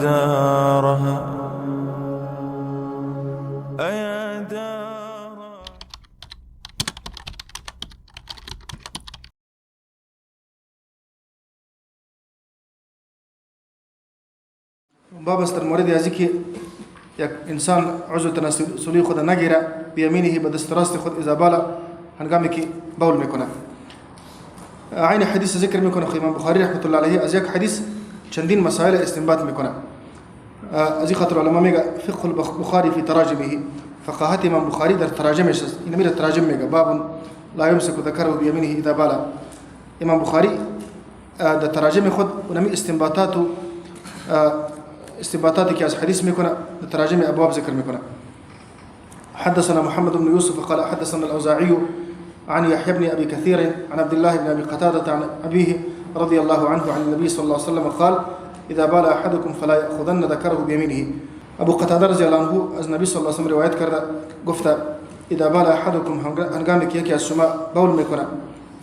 دارها أيا دارها. باب استر مورد ازيكي یک انسان عضو تناسلی خود نگیره بیامینه به دستراست خود اذا بالا هنگامی که بول میکنه. عین حدیث ذکر میکنه امام بخاری رحمت الله علیه از یک حدیث چندین مسائل استنباط میکنه. از خاطر علما میگه فقه البخاری فی تراجمه، فقاهت امام بخاری در تراجمش است. این میره تراجم میگه باب لا يمسك ذكره بیامینه اذا بالا. امام بخاری در تراجم خود اونمی استنباطاتی که از حدیث میکنه در تراجم ابواب ذکر میکنه. حدثنا محمد بن يوسف قال حدثنا الأوزاعي عن يحيى بن أبي كثير عن عبد الله بن أبي قتادة عن أبيه رضي الله عنه عن النبي صلى الله عليه وسلم قال إذا بال أحدكم فلا يأخذن ذكره بيمينه. أبو قتادة رضي الله عنه از النبي صلى الله عليه وسلم روايت کرده گفته إذا بال أحدكم هنگامی که یکی از شما بول میکنه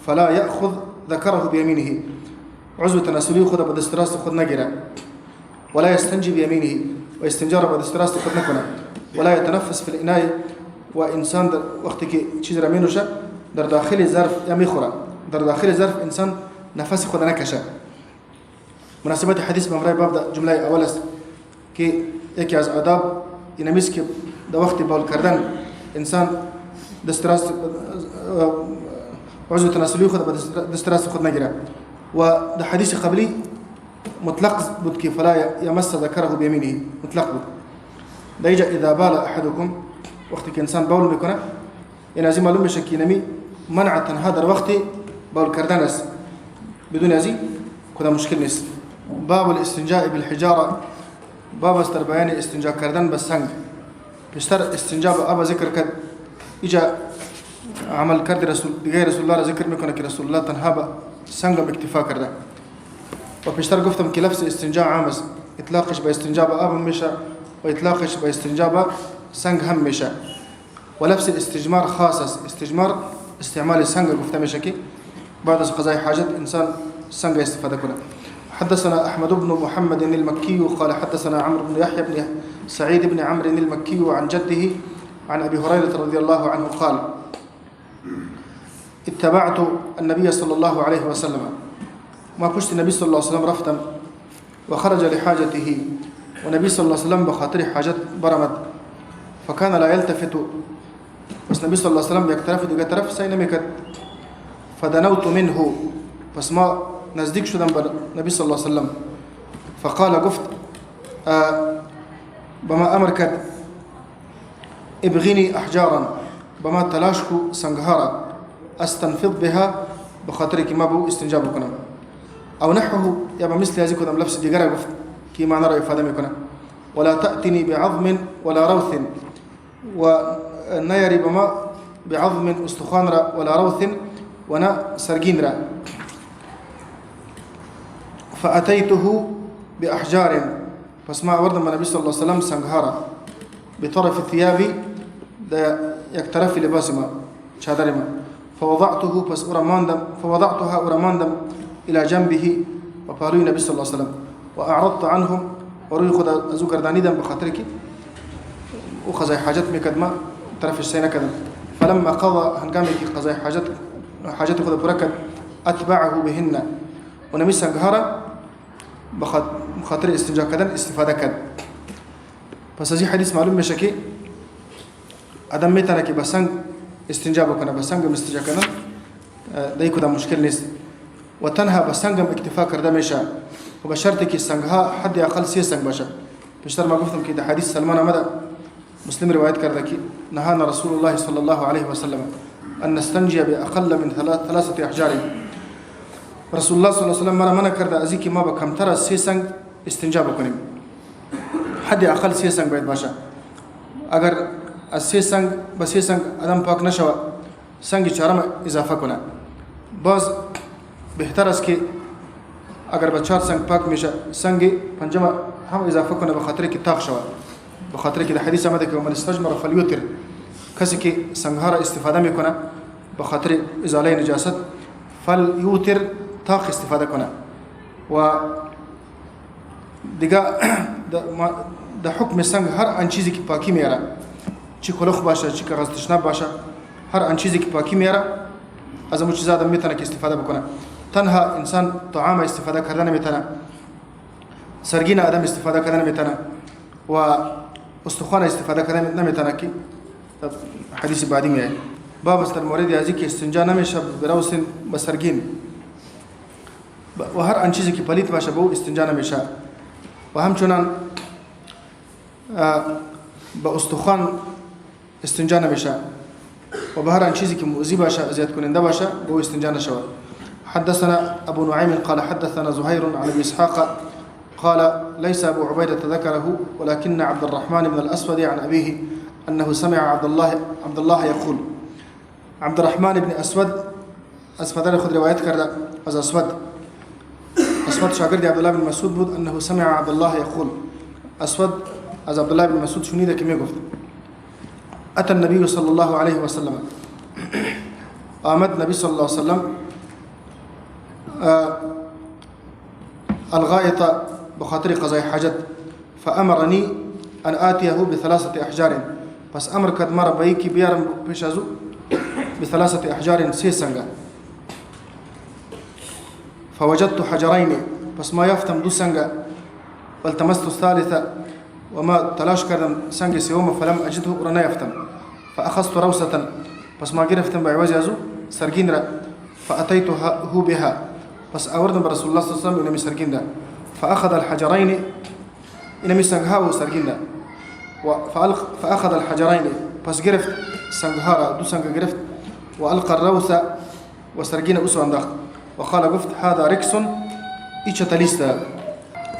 فلا يأخذ ذكره بيمينه، عضو تناسلی خود به دست راست خود نگیره، ولا يستنجي بيمينه و استنجا به دست راست خود نکنه، ولا يتنفس في الإناء و انسان در وقتی که چیز را مینوشه در داخل ظرف یا میخوره در داخل ظرف انسان نفس خود نکشه. مناسبت حدیث به امرای باب جمله اول است که یکی از آداب این است که در وقت بول کردن انسان دست راست عضو تناسلی خود به دست راست خود نگیره. و در حدیث قبلی مطلق بود که فلا یمس ذکره بیمینه، مطلق بود. در اینجا اذا بال احدکم وقتی که انسان بول میکنه این ازی معلوم میشه که نمی منع تنها در وقت بول کردن است، بدون ازی کدام مشکل نیست. باب الاستنجاء بالحجاره، باب است در بیان استنجا کردن به سنگ. پیشتر استنجا به آب ذکر کرد، اینجا عمل کرد رسول الله را ذکر میکنه که رسول الله تنها به سنگ اکتفا کرده. و پیشتر گفتم که لفظ استنجا عام است، اطلاقش به استنجا به آب میشه و اطلاقش به استنجا به سنگ هم میشه. و لفظ استجمار خاص است، استجمار استعمال سنگ گفته میشه که بعد از قضای حاجت انسان سنگ استفاده کنه. حدثنا احمد بن محمد المكي قال حدثنا عمرو بن يحيى بن سعيد بن عمرو المكي عن جده عن ابي هريره رضي الله عنه قال اتبعت النبي صلى الله عليه وسلم، ما پشت النبي صلى الله عليه وسلم رفتم وخرج لحاجته، والنبي صلى الله عليه وسلم بخاطر حاجت برمد، فكان لا يلتفت، بس النبي صلى الله عليه وسلم يكترف دیگه طرف سعی نمیکرد. فدنوت منه، پس ما نزدیک شدم به نبی صلی الله علیه وسلم. فقال گفت بما امر کرد ابغني احجارا، بما تلاش کو سنگهارا، استنفض بها بخاطر که ما بو استنجا بکنم، او نحوه یا بمثل هذه کدام لفظ دیگر گفت که معنی را افاده میکنه. ولا تأتني بعظم ولا روث، ونيري بما بعظم استخوان را ولا روث ونا سرگين را. فأتيته بأحجار، پس ما آوردم النبي صلى الله عليه وسلم سنگهارا بطرف الثياب، یک طرف لباس ما چادر ما. فوضعته پس فوضعتها ارماندم الى جنبه و پالوی نبی صلی الله علیه وسلم. و اعرضت عنهم، و روی خود ازو گردانیدم بخاطر که او قضای حاجت میکرد ما طرفش سی نکردم. فلما قضى هنگامی که قضای حاجت خود پورا کرد اتبعه بهن، و نمی سنگهارا بخاطر استنجا کردن استفاده کرد. پس از این حدیث معلوم میشه که آدم میتونه که با سنگ استنجا بکنه، با سنگ استنجا کردن دیگه کدام مشکل نیست. و تنها با سنگ اکتفا کرده میشه، و به شرطی که سنگها حد اقل 3 سنگ باشه. پیشتر ما گفتم که در حدیث سلمان آمده، مسلم روایت کرده که نهانا رسول الله صلی الله علیه و سلم ان نستنجی باقل من 3 احجار. رسول الله صلی الله علیه و سلم ما منع کرده از اینکه ما با کمتر از 3 سنگ استنجا بکنیم. حد اقل 3 سنگ باید باشه. اگر از 3 سنگ به 3 سنگ آدم پاک نشود، سنگ چهارم اضافه کنه. باز بهتر است که اگر به 4 سنگ پاک میشه، سنگ پنجم هم اضافه کنه به خاطر که تاق شود. به خاطر که در حدیث آمده که من استجمر فلیوتر، کسی که سنگها را استفاده میکنه به خاطر ازاله نجاست فلیوتر تاق استفاده کنه و دیگه در حکم سنگ هر آن چیزی که پاکی میاره، چی کلوخ باشه چی کاغذ تشناب باشه، هر آن چیزی که پاکی میاره از اون چیزا آدم میتونه که استفاده بکنه. تنها انسان طعام استفاده کردن میتونه، سرگین آدم استفاده کردن میتونه و استخوان استفاده کردن نمیتونه که حدیث بعدی میاد. باب است در مورد ازی که استنجا نمیشه براوسین به سرگین و هر آن چیزی که پلیت باشه به او استنجا نمیشه و همچنان به استخوان استنجا نمیشه و به هر آن چیزی که مؤذی باشه اذیت کننده باشه به او استنجا نشود. حدثنا ابو نعيم قال حدثنا زهير عن ابي اسحاق قال ليس ابو عبيدة ذكره ولكن عبد الرحمن بن الاسود عن ابيه انه سمع عبد الله يقول. عبد الرحمن بن اسود خود روایت کرده از اسود شاگرد عبد الله بن مسعود بود. انه سمع عبد الله يقول، اسود از عبد الله بن مسعود شنیده که میگفت اتى النبي صلى الله عليه وسلم، آمد نبی صلی الله علیه وسلم الغائط بخاطر قضاء حاجت، فأمرني أن آتيه بثلاثة أحجار، پس امر کرد مرا به یکی بیارم پیش از او بثلاثة أحجار سه سنگه. فوجدت حجرين، پس ما یافتم دو سنگه، والتمست الثالثة و ما تلاش کردم سنگ سوم فلم اجده را نیافتم. فأخذت روسة، پس ما گرفتم به عوض از او سرگین را، فأتيته بها، پس آوردم به رسول الله صلی الله علیه و سلم اینمی سرگین را. فأخذ الحجرين، اینمی سنگها و سرگین را. فأخذ الحجرين، پس گرفت سنگها را، دو سنگ گرفت و القى الروث و سرگین اوسو انداخت و قال گفت هذا رکس، ایچه تلیست.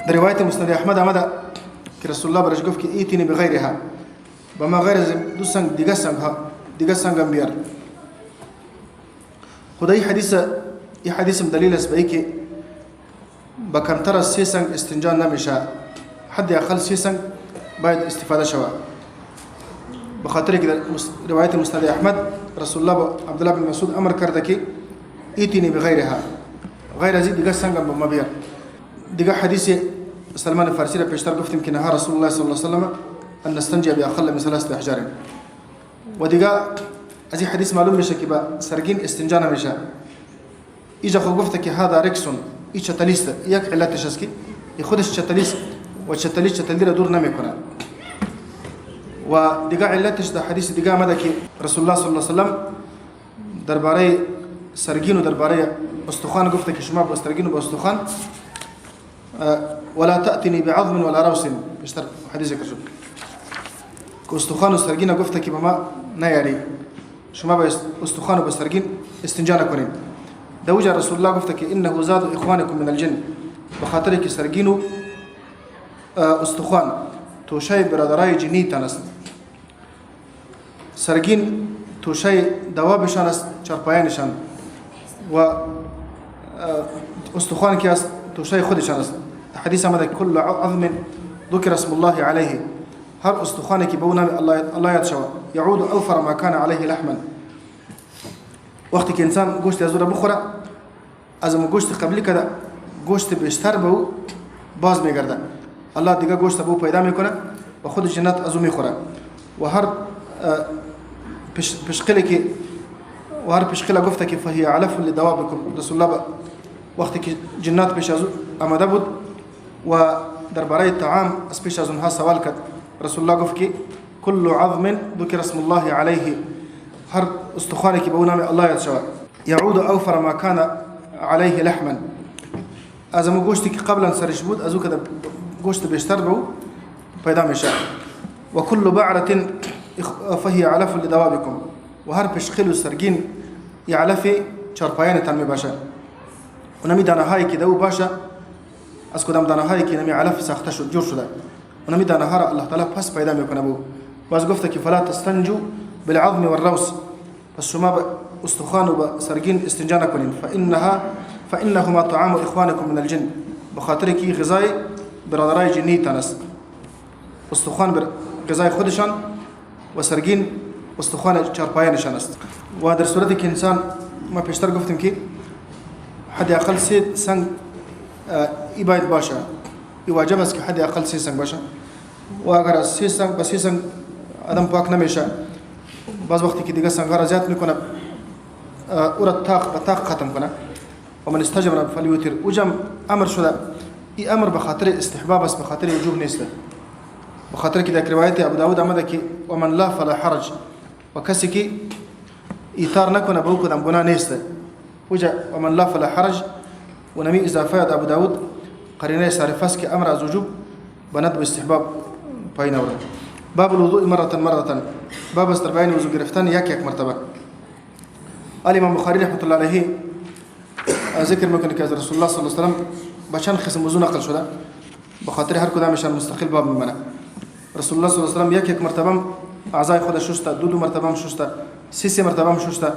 در روایت مسند احمد آمده که رسول الله برش گفت که ایتینی بغیرها، با ما غیر از دو سنگ دیگه سنگم بیار. خدا این حدیث دلیل است به ای که با کمتر از 3 سنگ استنجا نمیشه، حد اقل 3 سنگ باید استفاده شود. به خاطر که در روایت مسند احمد رسول الله عبدالله بن مسعود امر کرده که ایتینی بغیرها، غیر از دیگه سنگم با ما بیار. دیگه حدیث سلمان فارسی را پیشتر گفتیم که نهى رسول الله صلی الله علیه وسلم ان نستنجي باقل من 3 احجار. و دیگه از این حدیث معلوم میشه که با سرگین استنجا نمیشه. ایجا خود گفته که هذا رکسون، ای چتلیست، یک علتش است که خودش چتلیست و چتلی را دور نمیکنه. و دیگه علتش در حدیث دیگه آمده که رسول الله صلی الله علیه وسلم درباره سرگین و درباره استخوان گفته که شما با سرگین و با استخوان ولا تأتني بعظم ولا روس، بیشتر حدیث ذکر شد که استخوان و سرگین گفته که به ما نیاری، شما با استخوان و با سرگین استنجا نکنید. دوجه رسول الله گفته که انه زاد اخوانکم من الجن، بخاطر که سرگین و استخوان توشه برادرای جنی تن است. سرگین توشه دوابشان است، چرپایانشان، و استخوان که است توشه خودشان است. حدیث آمده کل عظم ذکر اسم الله علیه، هر استخوانی که به او نام الله یاد شود یعود اوفر ما کان علیه لحما. وقتی که انسان گوشت از او را بخوره، از اون گوشت قبلی که گوشت بیشتر به او باز میگرده، الله دیگه گوشت به او پیدا میکنه و خود جنات از او میخوره. و هر پشقلی گفته که فهی علف لدوابکم، رسول الله وقتی که جنات پیش از او آمده بود و درباره طعام از پیش از اونها سوال کرد، رسول الله گفت که کل عظم ذکر اسم الله علیه، هر استخوانی که به نام الله یاد شود یعود اوفر ما کان علیه لحما، از اون گوشتی که قبلا سرش بود از او که گوشت بیشتر به او پیدا میشه. و کل بعرة فهی علف لدوابکم، و هر پشقل و سرگین علف چرپایان تن می باشه. و نمی دانه هایی که دو باشه، از کدام دانه هایی که نمی علف ساخته شد جور شده، و نمی دانه ها را الله تعالی پس پیدا میکنه بو. باز گفته که فلا تستنجو بالعظم والروس، پس شما با استخوان و با سرگین استنجا نکنین، فانهما طعام اخوانکم من الجن، بخاطر که غذای برادرای جنی تن است. استخوان غذای خودشان و سرگین استخوان چارپایانشان است. و در صورتی که انسان، ما پیشتر گفتیم که حد أقل سي سنگ إبايد باشا يواجب اس حد أقل سي سنگ باشا وأگر سي سنگ بس سي سنگ آدم پاک نمیشه بعض وقتی که دیگه سنگها را زیاد میکنه او را تاق ختم کنه ومن استجمر فليوتر وجم امر شده این امر به خاطر استحباب است به خاطر وجوب نیست به خاطر که در روایت ابو داود آمده که ومن لا فلا حرج و کسی که ایثار نکنه به او کدام گناه نیست وجه ومن لا فلا حرج و نمی اضافه ابو داود قرینه صارفه است که امر از وجوب به ندب استحباب پایین آورده باب الوضوء مرة باب است در بیان وضو گرفتن یک مرتبه الامام بخاری رحمت الله علیه ذکر میکنه که از رسول الله صلی الله علیه و سلم با چند قسم وضو نقل شده به خاطر هر کدامشان مستقل باب میمونه رسول الله صلی الله علیه و سلم یک مرتبه اعضای خود شسته دو مرتبه هم شسته سه مرتبه هم شسته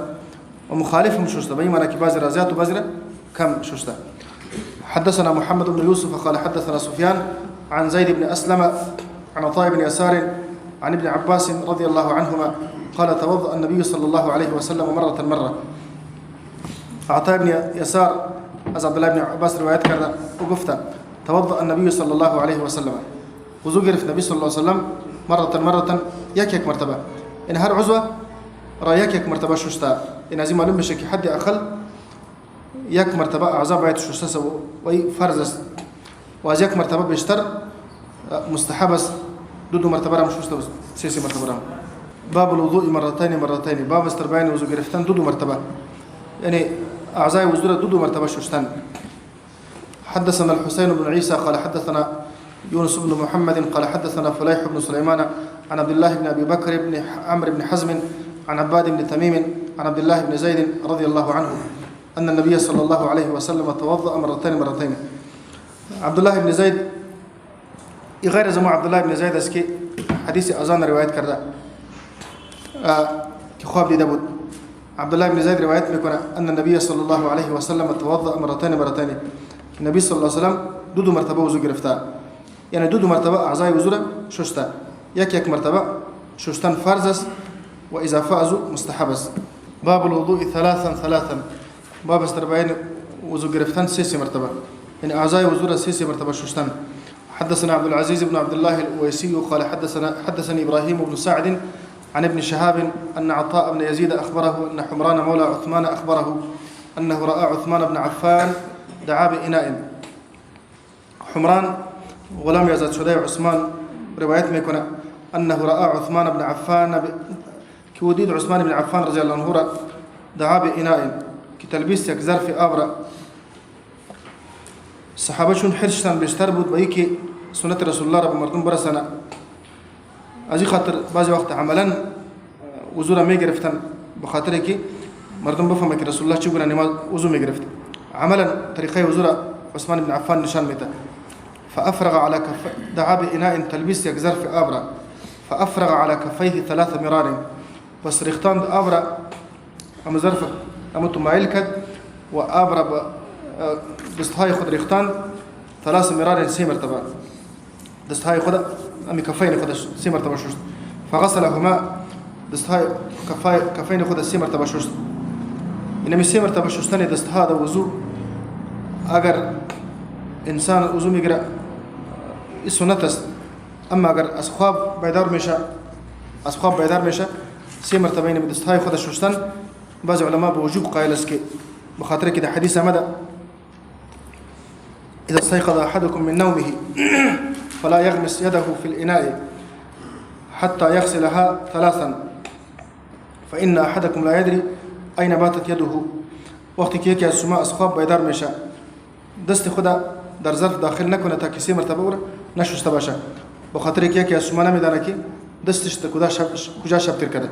و مخالف هم شسته به این معنی که بعضی را زیاد و بعضی را کم شسته حدثنا محمد بن يوسف قال حدثنا سفيان عن زيد بن أسلم عن عطاء بن يسار عن ابن عباس رضي الله عنهما قال توضأ النبي صلى الله عليه وسلم مرة عطاء بن يسار از عبد الله بن عباس روایت کرده و گفته توضأ النبي صلى الله عليه وسلم وضو گرفت نبی صلی الله عليه وسلم مرة یک مرتبه این هر عضو را یک مرتبه شسته این از این معلوم بشه که حد اقل یک مرتبه اعضا باید شسته و فرض است و از یک مرتبه بیشتر مستحب است دو مرتبه را شسته و سه مرتبه را باب الوضوء مرتين باب است بیان وضو گرفتن دو مرتبه یعنی اعضای وضو را دو مرتبه شستن حدثنا الحسين بن عيسى قال حدثنا يونس بن محمد قال حدثنا فليح بن سليمان عن عبد الله بن ابي بكر بن عمرو بن حزم عن عباد بن تميم عن عبد الله بن زيد رضي الله عنه أن النبي صلى الله عليه وسلم توضأ مرتين عبد الله بن زيد غير زمو عبد الله بن زيد اسكي حديث أذان رواية كرده كخواب دي داود عبد الله بن زيد رواية ميكونا أن النبي صلى الله عليه وسلم توضأ مرتين النبي صلى الله عليه وسلم دو مرتبة وزو گرفتا يعني دو مرتبة أعزاي وزورة ششتا يك مرتبة ششتان فرزس وإذا فازوا مستحبس باب الوضوء ثلاثا باب استربعين وزو گرفتن سيسي مرتبة يعني أعزاي وزورة سيسي مرتبة ششتان حدثنا عبد العزيز بن عبد الله الأويسي قال حدثني إبراهيم بن سعد عن ابن شهاب أن عطاء بن يزيد أخبره أن حمران مولى عثمان أخبره أنه رأى عثمان بن عفان دعا بإناء حمران غلام يزاد شداي عثمان رواية ميكونا أنه رأى عثمان بن عفان كوديد عثمان بن عفان رضي الله عنه دعا بإناء كتلبيس يكزر في آبرا الصحابة شون حرشتان بيشتر بود بأيكي سنة رسول الله رب مردم برسنا أجي خاطر بعض وقت عملا وزورا مي گرفتن بخاطر كي مردم بفهم كي رسول الله چه گنا نماز وزو مي گرفت عملا طريقه وزورا عثمان بن عفان نشان ميتا فأفرغ على دعا بإناء تلبيس يكزر في آبرا فأفرغ على كفيه 3 مرار بس ريختان آبرا أم زرفة أمتو مايلكد وآبرا دستهاي خد ريختان 3 مرار 3 مرتبة دستهاي خد أمي كفين خد 3 مرتبة شوشت فغسلهما دستهاي كفين خد 3 مرتبة شوشت إنما 3 مرتبة شوشتاني دستها دا وزو أجر إنسان وزو ميقرأ السنتس أما أجر أصحاب بيدار مشا 3 مرتبين بدستهاي خد شوشتان بعض علماء بوجوب قائلسكي بخاطر كده حديث مدى إذا استيقظ أحدكم من نومه فلا يغمس يده في الإناء حتى يغسلها 3 فإن أحدكم لا يدري أين باتت يده وقت كيك السماء أصحاب بيدار مشا دست خدا در ظرف داخل نکنه تا کسی مرتبه ور نشسته باشه بخاطر کیه که اسمانه میدانه که دستش کجا شب تر کرده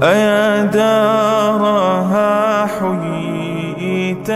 أيا دارها حييت